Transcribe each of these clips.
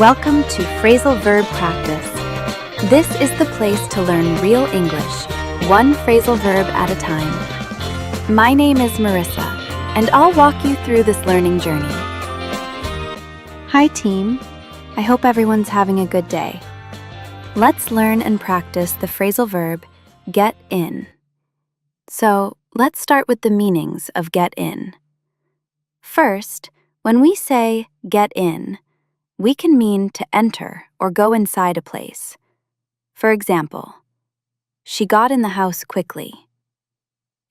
Welcome to Phrasal Verb Practice. This is the place to learn real English, one phrasal verb at a time. My name is Marissa, and I'll walk you through this learning journey. Hi team, I hope everyone's having a good day. Let's learn and practice the phrasal verb get in. So let's start with the meanings of get in. First, when we say get in, we can mean to enter or go inside a place. For example, she got in the house quickly.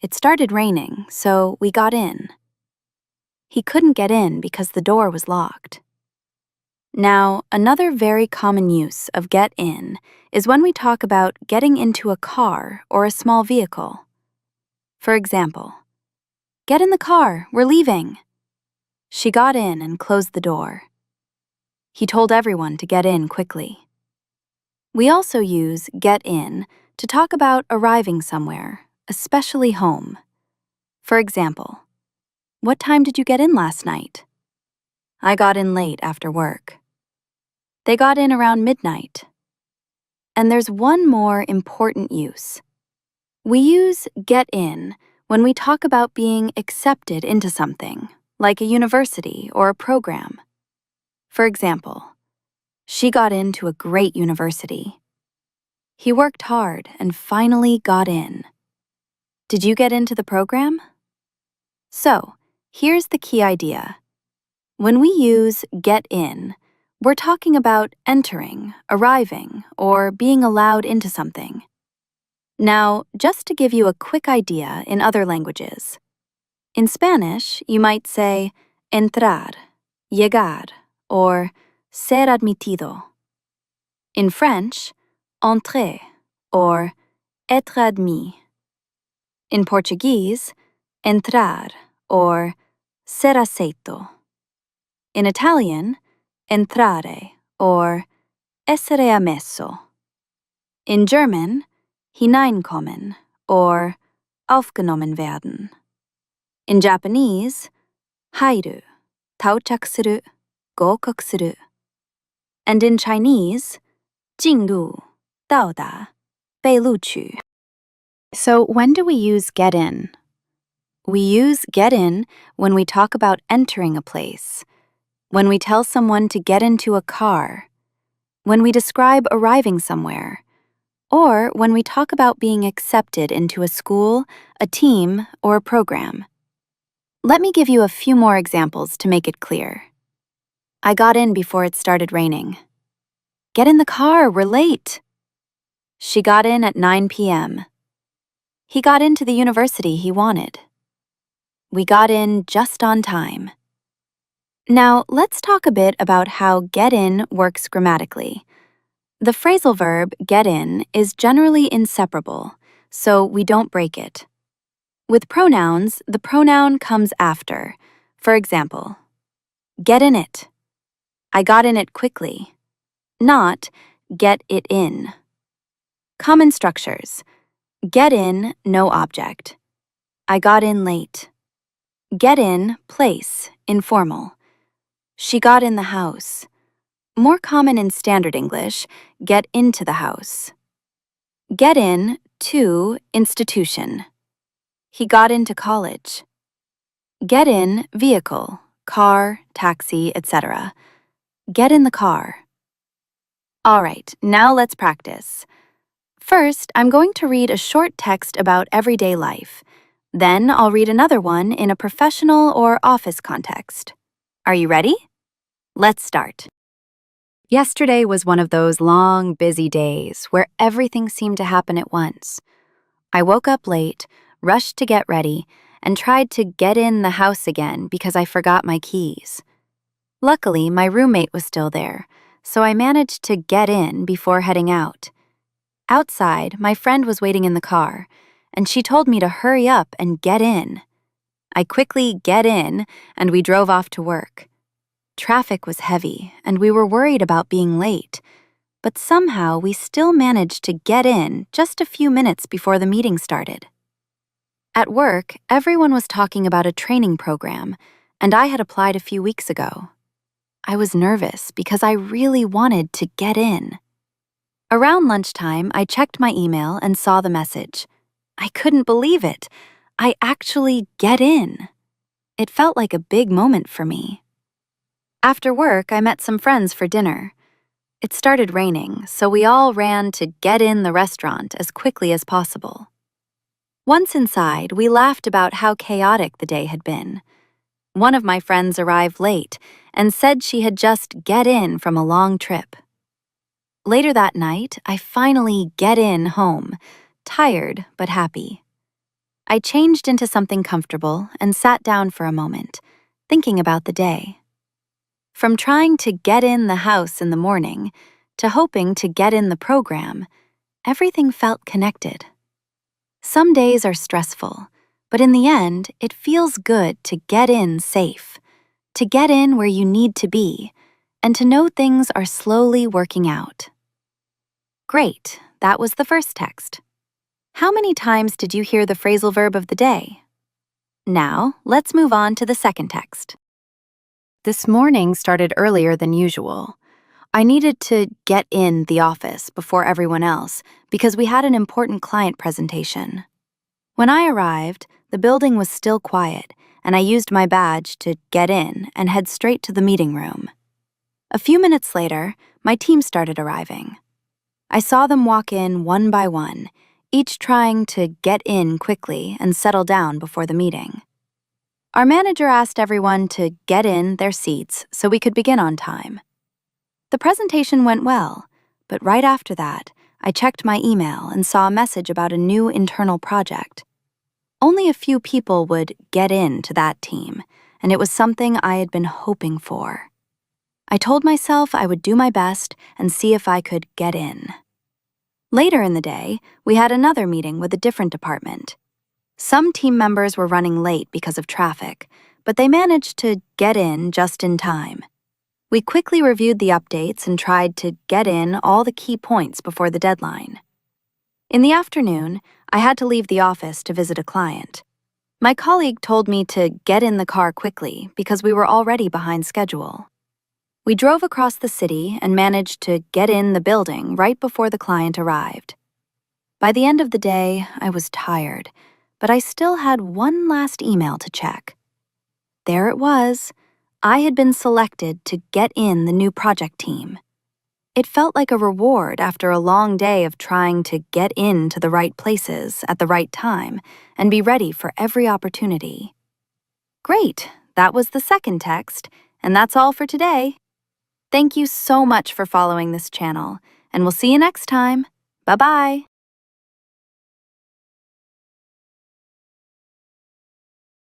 It started raining, so we got in. He couldn't get in because the door was locked. Now, another very common use of get in is when we talk about getting into a car or a small vehicle. For example, get in the car, we're leaving. She got in and closed the door. He told everyone to get in quickly. We also use get in to talk about arriving somewhere, especially home. For example, what time did you get in last night? I got in late after work. They got in around midnight. And there's one more important use. We use get in when we talk about being accepted into something, like a university or a program. For example, she got into a great university. He worked hard and finally got in. Did you get into the program? So, here's the key idea. When we use get in, we're talking about entering, arriving, or being allowed into something. Now, just to give you a quick idea in other languages. In Spanish, you might say entrar, llegar, or ser admitido. In French, entrer, or être admis. In Portuguese, entrar, or ser aceito. In Italian, entrare, or essere ammesso. In German, hineinkommen, or aufgenommen werden. In Japanese, hairu, tauchaku suru, gokaku suru. And in Chinese, 进入, 到达, 被录取. So when do we use get in? We use get in when we talk about entering a place, when we tell someone to get into a car, when we describe arriving somewhere, or when we talk about being accepted into a school, a team, or a program. Let me give you a few more examples to make it clear. I got in before it started raining. Get in the car, we're late. She got in at 9 p.m. He got into the university he wanted. We got in just on time. Now, let's talk a bit about how get in works grammatically. The phrasal verb get in is generally inseparable, so we don't break it. With pronouns, the pronoun comes after. For example, get in it. I got in it quickly. Not get it in. Common structures. Get in, no object. I got in late. Get in, place, informal. She got in the house. More common in standard English, get into the house. Get in, to, institution. He got into college. Get in, vehicle, car, taxi, etc. Get in the car. All right, now let's practice. First, I'm going to read a short text about everyday life. Then I'll read another one in a professional or office context. Are you ready? Let's start. Yesterday was one of those long, busy days where everything seemed to happen at once. I woke up late, rushed to get ready, and tried to get in the house again because I forgot my keys. Luckily, my roommate was still there, so I managed to get in before heading out. Outside, my friend was waiting in the car, and she told me to hurry up and get in. I quickly get in, and we drove off to work. Traffic was heavy, and we were worried about being late, but somehow we still managed to get in just a few minutes before the meeting started. At work, everyone was talking about a training program, and I had applied a few weeks ago. I was nervous because I really wanted to get in. Around lunchtime, I checked my email and saw the message. I couldn't believe it. I actually get in. It felt like a big moment for me. After work, I met some friends for dinner. It started raining, so we all ran to get in the restaurant as quickly as possible. Once inside, we laughed about how chaotic the day had been. One of my friends arrived late and said she had just get in from a long trip. Later that night, I finally get in home, tired but happy. I changed into something comfortable and sat down for a moment, thinking about the day. From trying to get in the house in the morning to hoping to get in the program, everything felt connected. Some days are stressful, but in the end, it feels good to get in safe, to get in where you need to be, and to know things are slowly working out. Great, that was the first text. How many times did you hear the phrasal verb of the day? Now, let's move on to the second text. This morning started earlier than usual. I needed to get in the office before everyone else because we had an important client presentation. When I arrived, the building was still quiet, and I used my badge to get in and head straight to the meeting room. A few minutes later, my team started arriving. I saw them walk in one by one, each trying to get in quickly and settle down before the meeting. Our manager asked everyone to get in their seats so we could begin on time. The presentation went well, but right after that, I checked my email and saw a message about a new internal project. Only a few people would get into that team, and it was something I had been hoping for. I told myself I would do my best and see if I could get in. Later in the day, we had another meeting with a different department. Some team members were running late because of traffic, but they managed to get in just in time. We quickly reviewed the updates and tried to get in all the key points before the deadline. In the afternoon, I had to leave the office to visit a client. My colleague told me to get in the car quickly because we were already behind schedule. We drove across the city and managed to get in the building right before the client arrived. By the end of the day, I was tired, but I still had one last email to check. There it was. I had been selected to get in the new project team. It felt like a reward after a long day of trying to get into the right places at the right time and be ready for every opportunity. Great, that was the second text, and that's all for today. Thank you so much for following this channel, and we'll see you next time. Bye-bye.